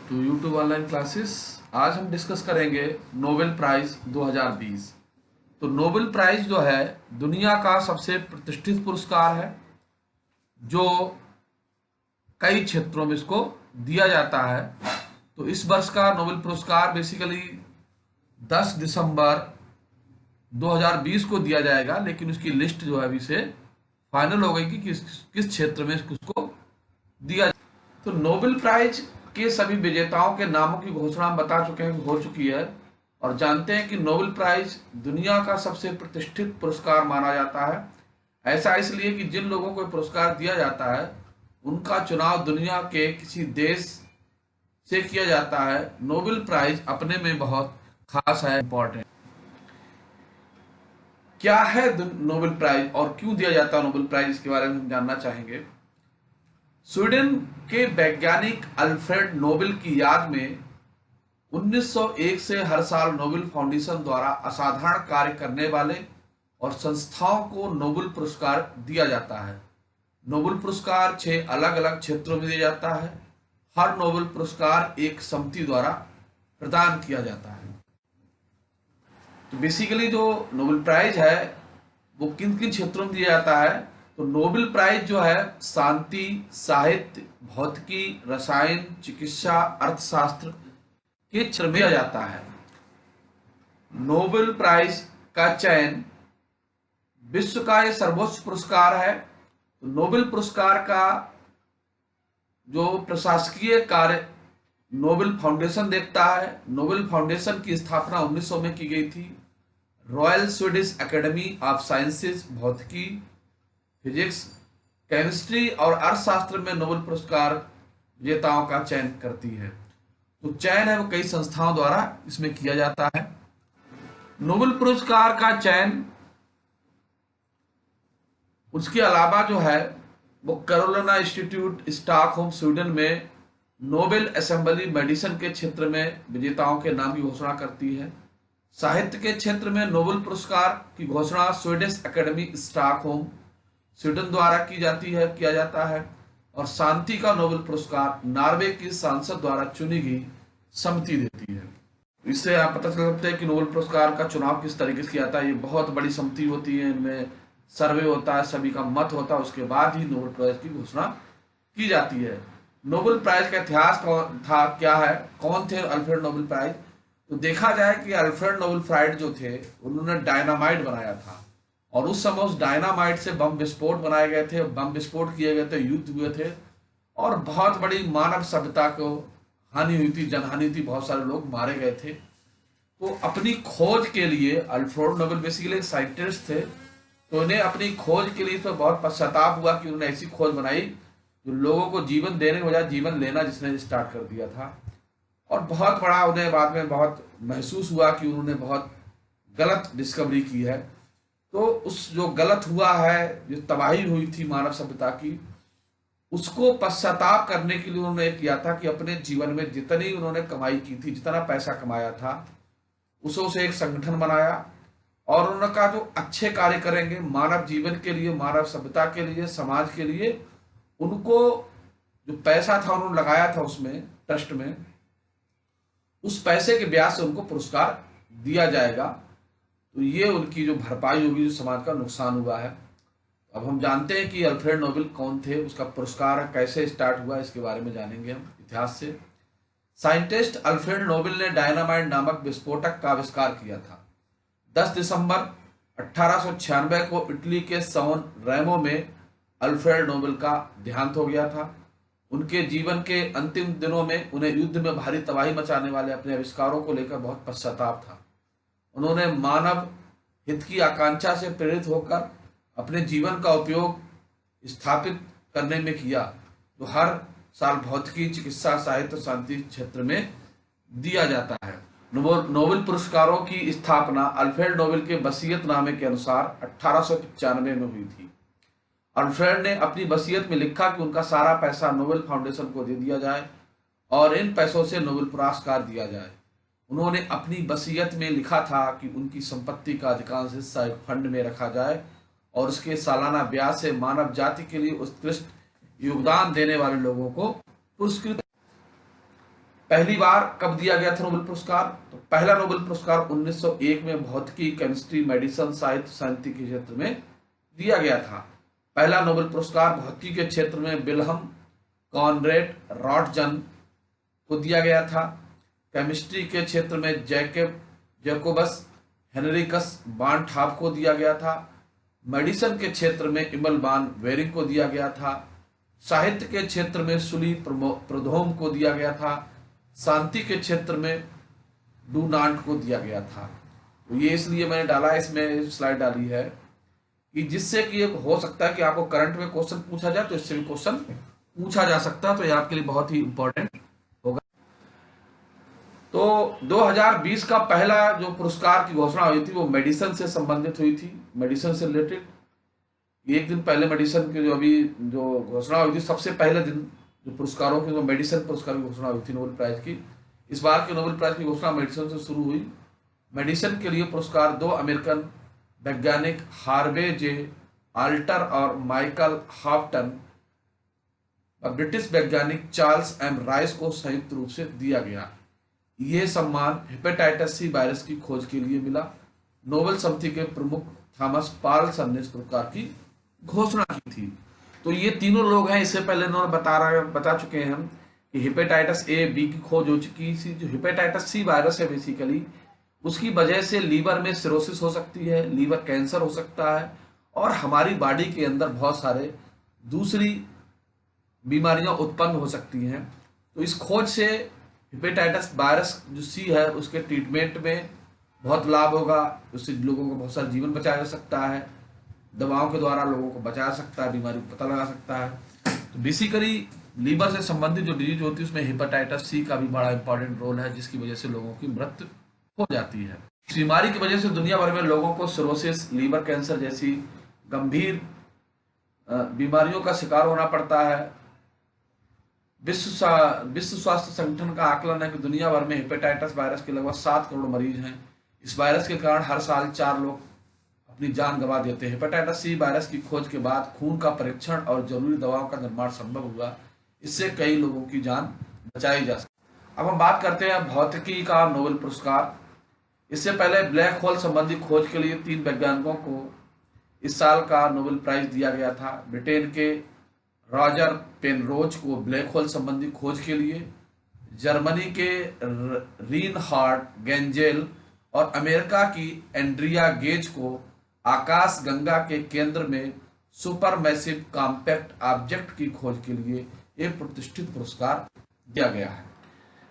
To YouTube online classes. आज हम discuss करेंगे नोबेल प्राइज 2020। तो नोबेल प्राइज जो है दुनिया का सबसे प्रतिष्ठित पुरस्कार है जो कई क्षेत्रों में इसको दिया जाता है। तो इस वर्ष का नोबेल पुरस्कार बेसिकली 10 दिसंबर 2020 को दिया जाएगा, लेकिन उसकी लिस्ट जो है अभी से फाइनल हो गई कि किस क्षेत्र में उसको दिया। तो नोबेल प्राइज के सभी विजेताओं के नामों की घोषणा हम बता चुके हैं, हो चुकी है, और जानते हैं कि नोबेल प्राइज दुनिया का सबसे प्रतिष्ठित पुरस्कार माना जाता है। ऐसा इसलिए कि जिन लोगों को पुरस्कार दिया जाता है उनका चुनाव दुनिया के किसी देश से किया जाता है। नोबेल प्राइज अपने में बहुत खास है, इंपॉर्टेंट। क्या है नोबेल प्राइज और क्यों दिया जाता है नोबेल प्राइज, इसके बारे में हम जानना चाहेंगे। स्वीडन के वैज्ञानिक अल्फ्रेड नोबेल की याद में 1901 से हर साल नोबेल फाउंडेशन द्वारा असाधारण कार्य करने वाले और संस्थाओं को नोबेल पुरस्कार दिया जाता है। नोबेल पुरस्कार 6 अलग अलग क्षेत्रों में दिया जाता है। हर नोबेल पुरस्कार एक समिति द्वारा प्रदान किया जाता है। तो बेसिकली जो नोबेल प्राइज है वो किन किन क्षेत्रों में दिया जाता है। तो नोबेल प्राइज जो है शांति, साहित्य, भौतिकी, रसायन, चिकित्सा, अर्थशास्त्र के क्षेत्र में दिया जाता है। नोबेल प्राइज का चयन विश्व का यह सर्वोच्च पुरस्कार है। तो नोबेल पुरस्कार का जो प्रशासकीय कार्य नोबेल फाउंडेशन देखता है। नोबेल फाउंडेशन की स्थापना 1900 में की गई थी। Royal Swedish academy of sciences भौतिकी, फिजिक्स, केमिस्ट्री और अर्थशास्त्र में नोबेल पुरस्कार विजेताओं का चयन करती है। तो चयन है वो कई संस्थाओं द्वारा इसमें किया जाता है। नोबेल पुरस्कार का चयन उसके अलावा जो है वो कैरोलिना इंस्टीट्यूट स्टॉकहोम स्वीडन में नोबेल असेंबली मेडिसिन के क्षेत्र में विजेताओं के नाम की घोषणा करती है। साहित्य के क्षेत्र में नोबेल पुरस्कार की घोषणा स्वीडिश एकेडमी स्टॉकहोम स्वीडन द्वारा किया जाता है। और शांति का नोबेल पुरस्कार नॉर्वे की सांसद द्वारा चुनी गई समिति देती है। इससे आप पता चल सकते हैं कि नोबेल पुरस्कार का चुनाव किस तरीके से किया जाता है। ये बहुत बड़ी समिति होती है, इनमें सर्वे होता है, सभी का मत होता है, उसके बाद ही नोबेल प्राइज की घोषणा की जाती है। नोबेल प्राइज का इतिहास क्या है, कौन थे अल्फ्रेड नोबेल प्राइज। तो देखा जाए कि अल्फ्रेड नोबेल प्राइज जो थे उन्होंने डायनामाइट बनाया था, और उस समय उस डायनामाइट से बम विस्फोट बनाए गए थे, बम विस्फोट किए गए थे, युद्ध हुए थे और बहुत बड़ी मानव सभ्यता को हानि हुई थी, जनहानि थी, बहुत सारे लोग मारे गए थे। तो अपनी खोज के लिए अल्फ्रेड नोबेल बेसिकली साइंटिस्ट थे, तो उन्हें अपनी खोज के लिए तो बहुत पश्चाताप हुआ कि उन्होंने ऐसी खोज बनाई जो लोगों को जीवन देने के बजाय जीवन लेना जिसने स्टार्ट कर दिया था। और बहुत बड़ा उन्हें बाद में बहुत महसूस हुआ कि उन्होंने बहुत गलत डिस्कवरी की है। तो उस जो गलत हुआ है, जो तबाही हुई थी मानव सभ्यता की, उसको पश्चाताप करने के लिए उन्होंने किया था कि अपने जीवन में जितनी उन्होंने कमाई की थी, जितना पैसा कमाया था, उसे एक संगठन बनाया और उन्होंने कहा जो अच्छे कार्य करेंगे मानव जीवन के लिए, मानव सभ्यता के लिए, समाज के लिए, उनको जो पैसा था उन्होंने लगाया था उसमें ट्रस्ट में, उस पैसे के ब्याज से उनको पुरस्कार दिया जाएगा। तो ये उनकी जो भरपाई होगी जो समाज का नुकसान हुआ है। अब हम जानते हैं कि अल्फ्रेड नोबेल कौन थे, उसका पुरस्कार कैसे स्टार्ट हुआ, इसके बारे में जानेंगे हम इतिहास से। साइंटिस्ट अल्फ्रेड नोबेल ने डायनामाइट नामक विस्फोटक का आविष्कार किया था। 10 दिसंबर 1896 को इटली के सैन रेमो में अल्फ्रेड नोबेल का देहांत हो गया था। उनके जीवन के अंतिम दिनों में उन्हें युद्ध में भारी तबाही मचाने वाले अपने आविष्कारों को लेकर बहुत पश्चाताप था। उन्होंने मानव हित की आकांक्षा से प्रेरित होकर अपने जीवन का उपयोग स्थापित करने में किया, जो हर साल भौतिकी, चिकित्सा, साहित्य, शांति क्षेत्र में दिया जाता है। नोबेल पुरस्कारों की स्थापना अल्फ्रेड नोबेल के वसीयतनामे के अनुसार 1895 में हुई थी। अल्फ्रेड ने अपनी वसीयत में लिखा कि उनका सारा पैसा नोबेल फाउंडेशन को दे दिया जाए और इन पैसों से नोबेल पुरस्कार दिया जाए। उन्होंने अपनी वसीयत में लिखा था कि उनकी संपत्ति का अधिकांश हिस्सा एक फंड में रखा जाए और उसके सालाना ब्याज से मानव जाति के लिए उत्कृष्ट योगदान देने वाले लोगों को पुरस्कृत। पहली बार कब दिया गया था नोबेल पुरस्कार? तो पहला नोबेल पुरस्कार 1901 में भौतिकी, केमिस्ट्री, मेडिसिन, साहित्य, शांति के क्षेत्र में दिया गया था। पहला नोबेल पुरस्कार भौतिकी के क्षेत्र में विल्हम कॉनरेड रॉटजन को दिया गया था। केमिस्ट्री के क्षेत्र में जैकोबस हेनरिकस बानठाप को दिया गया था। मेडिसिन के क्षेत्र में इमल वान वेरिंग को दिया गया था। साहित्य के क्षेत्र में सुली प्रधोम को दिया गया था। शांति के क्षेत्र में डूनांट को दिया गया था। तो ये इसलिए मैंने डाला, इसमें स्लाइड डाली है कि जिससे कि हो सकता है कि आपको करंट में क्वेश्चन पूछा जाए तो इससे भी क्वेश्चन पूछा जा सकता है, तो ये आपके लिए बहुत ही इंपॉर्टेंट होगा। तो 2020 का पहला जो पुरस्कार की घोषणा हुई थी वो मेडिसिन से संबंधित हुई थी, मेडिसिन से रिलेटेड। एक दिन पहले मेडिसिन की जो घोषणा हुई थी, सबसे पहले दिन जो पुरस्कारों की, जो मेडिसिन पुरस्कार की घोषणा हुई थी नोबेल प्राइज की। इस बार के नोबेल प्राइज की घोषणा मेडिसिन से शुरू हुई। मेडिसिन के लिए पुरस्कार 2 अमेरिकन वैज्ञानिक हार्वे जे आल्टर और माइकल हॉफटन और ब्रिटिश वैज्ञानिक चार्ल्स एम राइस को संयुक्त रूप से दिया गया। यह सम्मान हेपेटाइटिस सी वायरस की खोज के लिए मिला। नोबेल समिति के प्रमुख थॉमस पार्लसन ने इस पुरस्कार की घोषणा की थी। तो ये तीनों लोग हैं, इससे पहले इन्होंने बता चुके हैं हम कि हेपेटाइटिस ए बी की खोज हो चुकी थी। जो हेपेटाइटिस सी वायरस है बेसिकली, उसकी वजह से लीवर में सिरोसिस हो सकती है, लीवर कैंसर हो सकता है, और हमारी बॉडी के अंदर बहुत सारे दूसरी बीमारियां उत्पन्न हो सकती हैं। तो इस खोज से हेपेटाइटिस वायरस जो सी है उसके ट्रीटमेंट में बहुत लाभ होगा। उससे लोगों को बहुत सारा जीवन बचाया जा सकता है, दवाओं के द्वारा लोगों को बचा सकता है, बीमारी को पता लगा सकता है। तो बेसिकली लीवर से संबंधित जो डिजीज होती है उसमें हेपेटाइटिस सी का भी बड़ा इंपॉर्टेंट रोल है, जिसकी वजह से लोगों की मृत्यु हो जाती है। इस बीमारी की वजह से दुनिया भर में लोगों को सिरोसिस, लीवर कैंसर जैसी गंभीर बीमारियों का शिकार होना पड़ता है। विश्व स्वास्थ्य संगठन का आकलन है कि दुनिया भर में हेपेटाइटिस वायरस के लगभग 7 करोड़ मरीज हैं। इस वायरस के कारण हर साल 4 लोग अपनी जान गंवा देते हैं। हेपेटाइटिस सी वायरस की खोज के बाद खून का परीक्षण और जरूरी दवाओं का निर्माण संभव हुआ। इससे कई लोगों की जान बचाई जा सकती। अब हम बात करते हैं भौतिकी का नोबेल पुरस्कार। इससे पहले ब्लैक होल संबंधी खोज के लिए 3 वैज्ञानिकों को इस साल का नोबेल प्राइज दिया गया था। ब्रिटेन के रॉजर पेनरोज को ब्लैक होल संबंधी खोज के लिए, जर्मनी के रीनहार्ड गेंजेल और अमेरिका की एंड्रिया गेज को आकाश गंगा के केंद्र में सुपर मैसिव कॉम्पैक्ट ऑब्जेक्ट की खोज के लिए एक प्रतिष्ठित पुरस्कार दिया गया है।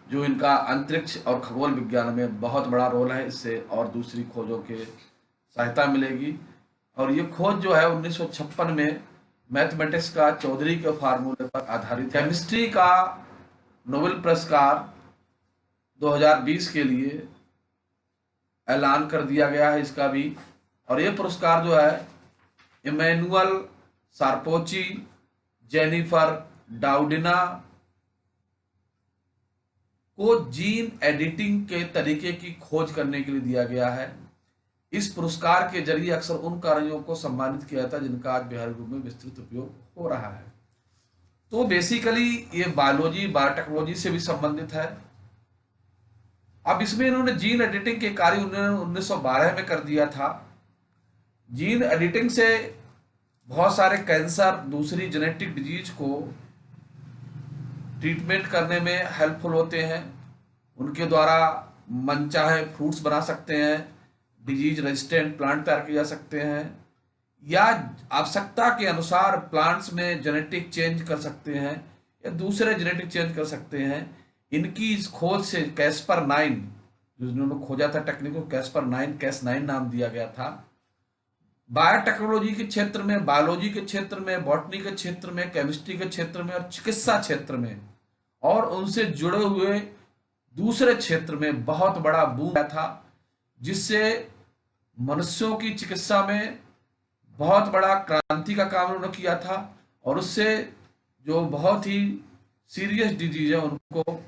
जो इनका अंतरिक्ष और खगोल विज्ञान में बहुत बड़ा रोल है, इससे और दूसरी खोजों के सहायता मिलेगी। और ये खोज जो है 1956 में मैथमेटिक्स का चौधरी के फार्मूले पर आधारित है। केमिस्ट्री का नोबेल पुरस्कार 2020 के लिए ऐलान कर दिया गया है इसका भी। और ये पुरस्कार जो है इमैनुअल सार्पोची, जेनिफर डाउडिना को जीन एडिटिंग के तरीके की खोज करने के लिए दिया गया है। इस पुरस्कार के जरिए अक्सर उन कार्यों को सम्मानित किया जाता है जिनका आज व्यावहारिक रूप में विस्तृत उपयोग हो रहा है। तो बेसिकली ये बायोलॉजी, बायोटेक्नोलॉजी से भी संबंधित है। अब इसमें इन्होंने जीन एडिटिंग के कार्य 1912 में कर दिया था। जीन एडिटिंग से बहुत सारे कैंसर, दूसरी जेनेटिक डिजीज को ट्रीटमेंट करने में हेल्पफुल होते हैं। उनके द्वारा मनचाहे फ्रूट्स बना सकते हैं, डिजीज रेजिस्टेंट प्लांट तैयार किए जा सकते हैं, या आवश्यकता के अनुसार प्लांट्स में जेनेटिक चेंज कर सकते हैं या दूसरे जेनेटिक चेंज कर सकते हैं। इनकी इस खोज से कैस्पर-9, जिन्होंने खोजा था टेक्निक को कैस्पर-9, कैस-9 नाम दिया गया था। बायोटेक्नोलॉजी के क्षेत्र में, बायोलॉजी के क्षेत्र में, बॉटनी के क्षेत्र में, केमिस्ट्री के क्षेत्र में और चिकित्सा क्षेत्र में और उनसे जुड़े हुए दूसरे क्षेत्र में बहुत बड़ा बूम था, जिससे मनुष्यों की चिकित्सा में बहुत बड़ा क्रांति का काम उन्होंने किया था। और उससे जो बहुत ही सीरियस डिजीज है उनको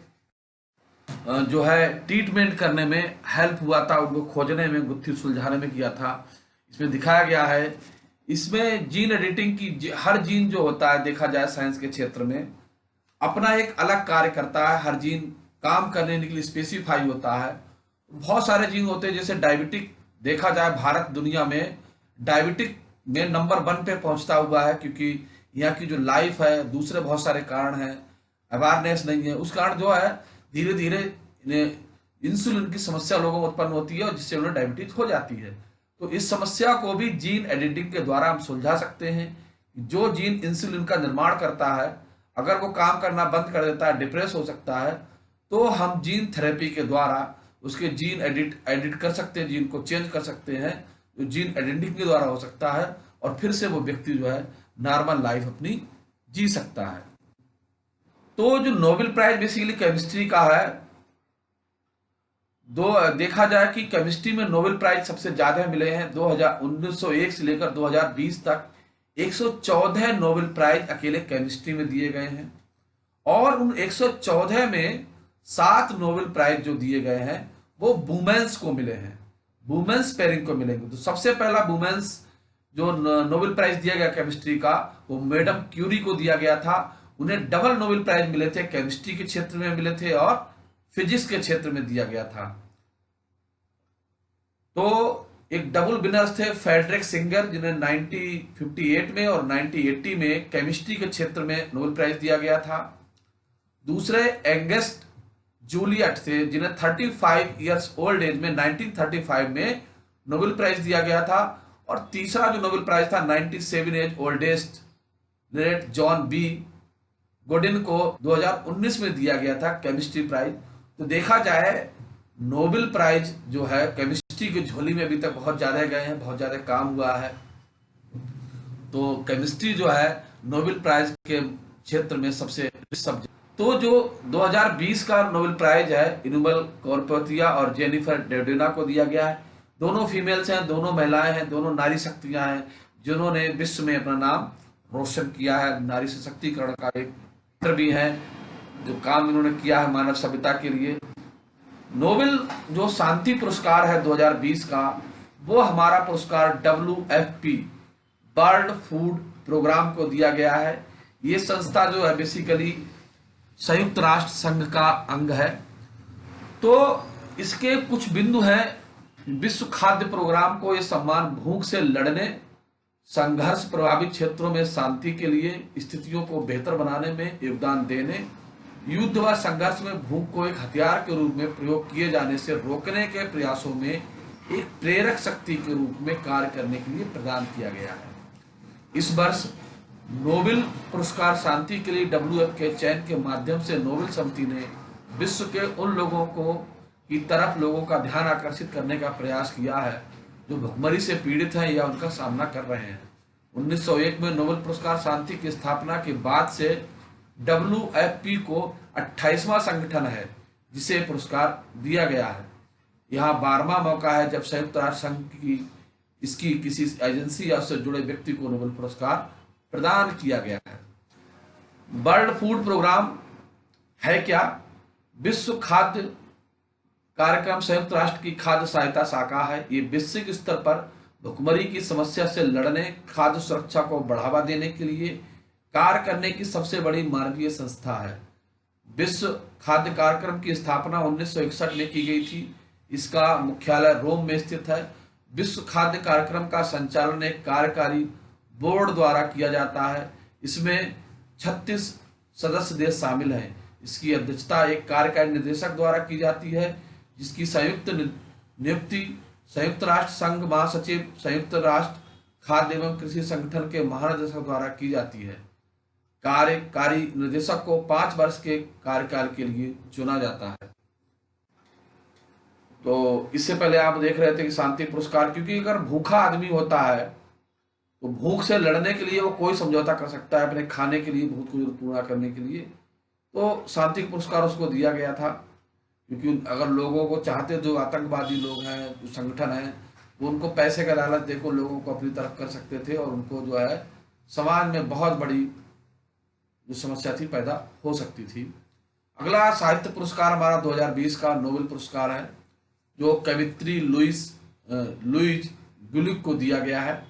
जो है ट्रीटमेंट करने में हेल्प हुआ था, उनको खोजने में, गुत्थी सुलझाने में किया था। इसमें दिखाया गया है। इसमें जीन एडिटिंग की हर जीन जो होता है, देखा जाए साइंस के क्षेत्र में, अपना एक अलग कार्य करता है। हर जीन काम करने के लिए स्पेसिफाई होता है। बहुत सारे जीन होते हैं, जैसे डायबिटिक देखा जाए, भारत दुनिया में डायबिटिक में नंबर 1 पे पहुंचता हुआ है, क्योंकि यहाँ की जो लाइफ है, दूसरे बहुत सारे कारण हैं, अवेयरनेस नहीं है, उस कारण जो है धीरे धीरे इंसुलिन की समस्या लोगों में उत्पन्न होती है और जिससे उन्हें डायबिटीज हो जाती है। तो इस समस्या को भी जीन एडिटिंग के द्वारा हम सुलझा सकते हैं। जो जीन इंसुलिन का निर्माण करता है, अगर वो काम करना बंद कर देता है, डिप्रेस हो सकता है, तो हम जीन थेरेपी के द्वारा उसके जीन एडिट कर सकते हैं, जीन को चेंज कर सकते हैं, जो जीन एडिटिंग के द्वारा हो सकता है, और फिर से वो व्यक्ति जो है नॉर्मल लाइफ अपनी जी सकता है। तो जो नोबेल प्राइज बेसिकली केमिस्ट्री का है, देखा जाए कि केमिस्ट्री में नोबेल प्राइज सबसे ज्यादा मिले हैं। 1901 से लेकर 2020 तक 114 नोबेल प्राइज अकेले केमिस्ट्री में दिए गए हैं, और उन 114 में 7 नोबेल प्राइज जो दिए गए हैं वो वुमेन्स को मिले हैं, वुमेन्स पेयरिंग को मिलेंगे। तो सबसे पहला वुमेन्स जो नोबेल प्राइज दिया गया केमिस्ट्री का, वो मैडम क्यूरी को दिया गया था। उन्हें डबल नोबेल प्राइज मिले थे, केमिस्ट्री के क्षेत्र में मिले थे और फिजिक्स के क्षेत्र में दिया गया था। तो एक डबल विनर्स थे फ्रेडरिक सिंगर, जिन्हें 1958 में और 1980 में केमिस्ट्री के क्षेत्र में नोबेल प्राइज दिया गया था। दूसरे एंगस्ट जूलियट थे, जिन्हें 35 इयर्स ओल्ड एज में 1935 में नोबेल प्राइज दिया गया था। और तीसरा जो नोबेल प्राइज था 97 as oldest late John B Goodenough को 2019 में दिया गया था केमिस्ट्री प्राइज। तो देखा जाए नोबेल प्राइज जो है केमिस्ट्री की झोली में अभी तक बहुत ज्यादा गए हैं, बहुत ज्यादा काम हुआ है। तो केमिस्ट्री जो है नोबेल प्राइज के क्षेत्र में सबसे सब्जेक्ट। तो जो 2020 का नोबेल प्राइज है इनुबल कॉर्पोतिया और जेनिफर डेवडेना को दिया गया है। दोनों फीमेल्स हैं, दोनों महिलाएं हैं, दोनों नारी शक्तियां हैं, जिन्होंने विश्व में अपना नाम रोशन किया है। नारी सशक्तिकरण का एक भी है, जो काम इन्होंने किया है मानव सभ्यता के लिए। नोबेल जो शांति पुरस्कार है 2020 का, वो हमारा पुरस्कार WFP वर्ल्ड फूड प्रोग्राम को दिया गया है। ये संस्था जो है बेसिकली संयुक्त राष्ट्र संघ का अंग है। तो इसके कुछ बिंदु हैं। विश्व खाद्य प्रोग्राम को ये सम्मान भूख से लड़ने, संघर्ष प्रभावित क्षेत्रों में शांति के लिए स्थितियों को बेहतर बनाने में योगदान देने, युद्ध व संघर्ष में भूख को एक हथियार के रूप में प्रयोग किए जाने से रोकने के प्रयासों में एक प्रेरक शक्ति के रूप में कार्य करने के लिए प्रदान किया गया है। इस वर्ष नोबेल पुरस्कार शांति के लिए WF के चयन के माध्यम से नोबेल समिति ने विश्व के उन लोगों की तरफ लोगों का ध्यान आकर्षित करने का प्रयास किया है जो भुखमरी से पीड़ित हैं या उनका सामना कर रहे हैं। 1901 में नोबेल पुरस्कार शांति की स्थापना के बाद से WFP को 28वां संगठन है जिसे पुरस्कार दिया गया है। यह 12वां मौका है जब संयुक्त राष्ट्र संघ की इसकी किसी एजेंसी या उससे जुड़े व्यक्ति को नोबेल पुरस्कार प्रदान किया गया है। वर्ल्ड फूड प्रोग्राम है क्या? विश्व खाद्य कार्यक्रम संयुक्त राष्ट्र की खाद्य सहायता शाखा है। ये वैश्विक स्तर पर भुखमरी की समस्या से लड़ने, खाद्य सुरक्षा को बढ़ावा देने के लिए कार्य करने की सबसे बड़ी मानवीय संस्था है। विश्व खाद्य कार्यक्रम की स्थापना 1961 में की गई थी। इसका मुख्यालय रोम में स्थित है। विश्व खाद्य कार्यक्रम का संचालन एक कार्यकारी बोर्ड द्वारा किया जाता है। इसमें 36 सदस्य देश शामिल हैं। इसकी अध्यक्षता एक कार्यकारी निदेशक द्वारा की जाती है, जिसकी संयुक्त नियुक्ति संयुक्त राष्ट्र संघ महासचिव, संयुक्त राष्ट्र खाद्य एवं कृषि संगठन के महानिदेशक द्वारा की जाती है। कार्यकारी निदेशक को 5 वर्ष के कार्यकाल के लिए चुना जाता है। तो इससे पहले आप देख रहे थे कि शांति पुरस्कार, क्योंकि अगर भूखा आदमी होता है तो भूख से लड़ने के लिए वो कोई समझौता कर सकता है, अपने खाने के लिए, भूख को पूरा करने के लिए। तो शांति पुरस्कार उसको दिया गया था, क्योंकि अगर लोगों को चाहते, जो आतंकवादी लोग हैं, जो संगठन हैं, वो उनको पैसे का लालच देखो लोगों को अपनी तरफ कर सकते थे और उनको जो है समाज में बहुत बड़ी जो समस्या थी पैदा हो सकती थी। अगला साहित्य पुरस्कार हमारा 2020 का नोबेल पुरस्कार है, जो कवित्री लुईज गुलिक को दिया गया है।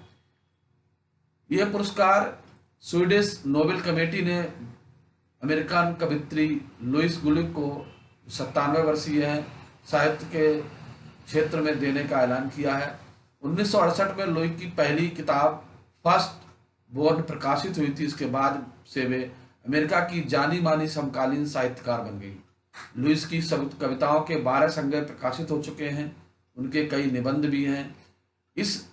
यह पुरस्कार स्वीडिश नोबेल कमेटी ने अमेरिकन कवित्री लुईस गुलिक को 97 वर्षीय हैं, साहित्य के क्षेत्र में देने का ऐलान किया है। 1968 में लुई की पहली किताब फर्स्ट बोर्न प्रकाशित हुई थी। इसके बाद से वे अमेरिका की जानी मानी समकालीन साहित्यकार बन गई। लुईस की कविताओं के 12 संग्रह प्रकाशित हो चुके हैं, उनके कई निबंध भी हैं। इस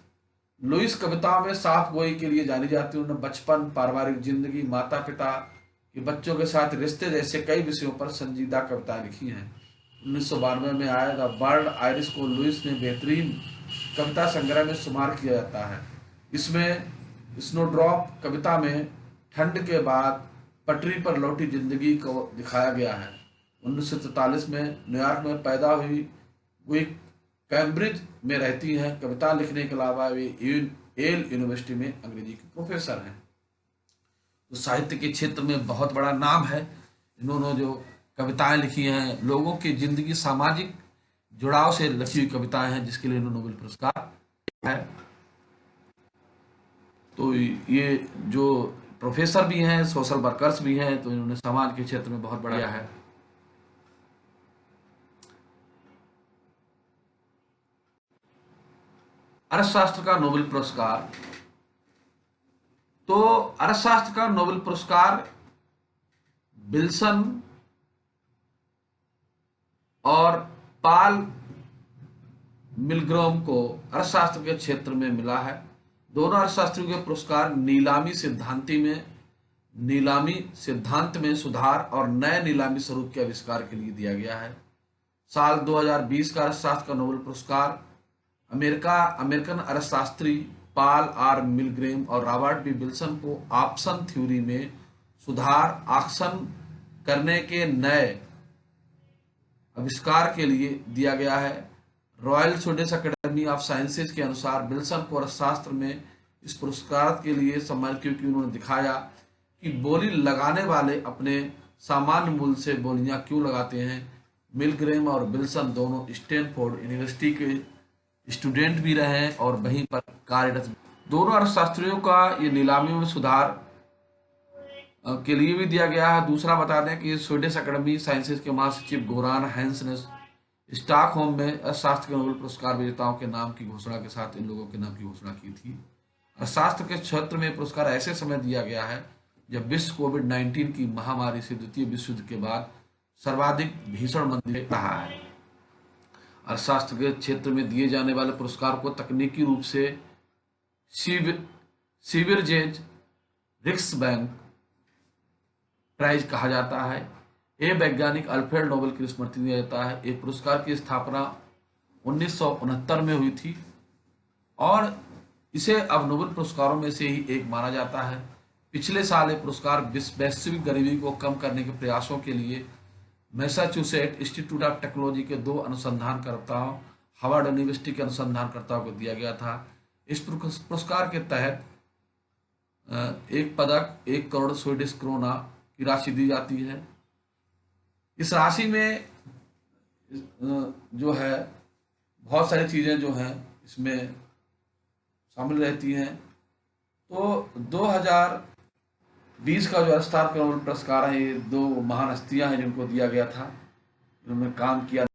लुईस कविताओं में साफ गोई के लिए जानी जाती है। उन्होंने बचपन, पारिवारिक जिंदगी, माता पिता के बच्चों के साथ रिश्ते जैसे कई विषयों पर संजीदा कविताएं लिखी हैं। 1992 में आए द बर्ड आइरिश को लुईस ने बेहतरीन कविता संग्रह में शुमार किया जाता है। इसमें स्नोड्रॉप कविता में ठंड के बाद पटरी पर लौटी जिंदगी को दिखाया गया है। 1943 में न्यूयॉर्क में पैदा हुई वे कैम्ब्रिज में रहती हैं। कविता लिखने के अलावा वे येल यूनिवर्सिटी में अंग्रेजी के प्रोफेसर हैं। तो साहित्य के क्षेत्र में बहुत बड़ा नाम है। इन्होंने जो कविताएं लिखी हैं, लोगों की जिंदगी, सामाजिक जुड़ाव से लिखी हुई कविताएं हैं, जिसके लिए इन्होंने नोबेल पुरस्कार है। तो ये जो प्रोफेसर भी हैं, सोशल वर्कर्स भी हैं, तो इन्होंने समाज के क्षेत्र में बहुत बड़ा है। अर्थशास्त्र का नोबेल पुरस्कार, तो अर्थशास्त्र का नोबेल पुरस्कार विल्सन और पाल मिलग्रोम को अर्थशास्त्र के क्षेत्र में मिला है। दोनों अर्थशास्त्रियों के पुरस्कार नीलामी सिद्धांत में सुधार और नए नीलामी स्वरूप के आविष्कार के लिए दिया गया है। साल 2020 का अर्थशास्त्र का नोबेल पुरस्कार अमेरिकन अर्थशास्त्री पाल आर मिलग्रोम और रॉबर्ट बी विल्सन को ऑप्शन थ्योरी में सुधार, ऑक्शन करने के नए आविष्कार के लिए दिया गया है। Royal Swedish academy of sciences के अनुसार विल्सन को अर्थशास्त्र में इस पुरस्कार के लिए सम्मानित क्योंकि उन्होंने दिखाया कि बोली लगाने वाले अपने सामान्य मूल्य से बोलियां क्यों लगाते हैं। मिलग्रोम और विल्सन दोनों स्टैनफोर्ड यूनिवर्सिटी के स्टूडेंट भी रहे हैं और वहीं पर कार्यरत। दोनों अर्थशास्त्रियों का ये नीलामियों में सुधार के लिए भी दिया गया है। दूसरा बता दें कि स्वीडिश अकेडमी साइंसेज के महासचिव गोरान हैंस ने स्टॉकहोम में अर्थशास्त्र के नोबेल पुरस्कार विजेताओं के नाम की घोषणा के साथ इन लोगों के नाम की घोषणा की थी। अर्थशास्त्र के क्षेत्र में पुरस्कार ऐसे समय दिया गया है जब विश्व कोविड-19 की महामारी से द्वितीय विश्व युद्ध के बाद सर्वाधिक भीषण मंदी रहा है। अर्थशास्त्र के क्षेत्र में दिए जाने वाले पुरस्कार को तकनीकी रूप से सीवरेज रिक्सबैंक प्राइज कहा जाता है। ये वैज्ञानिक अल्फ्रेड नोबेल की स्मृति दिया जाता है। एक पुरस्कार की स्थापना 1969 में हुई थी और इसे अब नोबेल पुरस्कारों में से ही एक माना जाता है। पिछले साल ये पुरस्कार वैश्विक गरीबी को कम करने के प्रयासों के लिए मैसाचुसेट्स इंस्टीट्यूट ऑफ टेक्नोलॉजी के 2 अनुसंधानकर्ताओं, हार्वर्ड यूनिवर्सिटी के अनुसंधानकर्ताओं को दिया गया था। इस पुरस्कार के तहत एक पदक 1 करोड़ स्वीडिश क्रोना की राशि दी जाती है। इस राशि में जो है बहुत सारी चीज़ें जो हैं इसमें शामिल रहती हैं। तो 2020 का जो अर्थशास्त्र का नोबेल पुरस्कार है, ये 2 महान हस्तियां हैं जिनको दिया गया था। इन्होंने काम किया